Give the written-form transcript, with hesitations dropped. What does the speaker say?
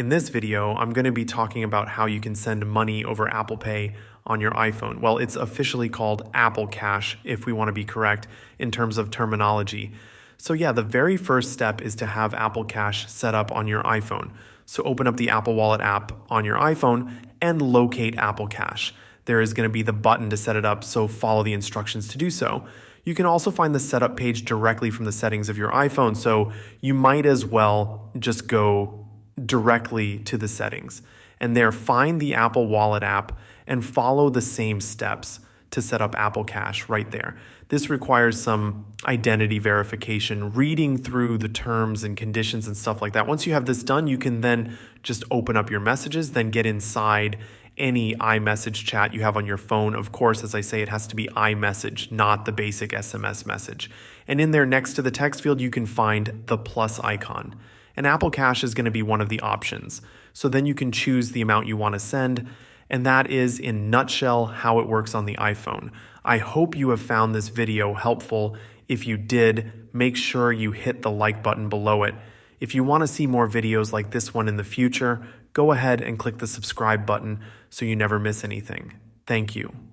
In this video, I'm going to be talking about how you can send money over Apple Pay on your iPhone. Well, it's officially called Apple Cash, if we want to be correct in terms of terminology. So yeah, the very first step is to have Apple Cash set up on your iPhone. So open up the Apple Wallet app on your iPhone and locate Apple Cash. There is going to be the button to set it up, so follow the instructions to do so. You can also find the setup page directly from the settings of your iPhone, so you might as well just go directly to the settings. And there, find the Apple Wallet app and follow the same steps to set up Apple Cash right there. This requires some identity verification, reading through the terms and conditions and stuff like that. Once you have this done, you can then just open up your messages, then get inside any iMessage chat you have on your phone. Of course, as I say, it has to be iMessage, not the basic SMS message. And in there next to the text field, you can find the plus icon. And Apple Cash is going to be one of the options. So then you can choose the amount you want to send. And that is, in a nutshell, how it works on the iPhone. I hope you have found this video helpful. If you did, make sure you hit the like button below it. If you want to see more videos like this one in the future, go ahead and click the subscribe button so you never miss anything. Thank you.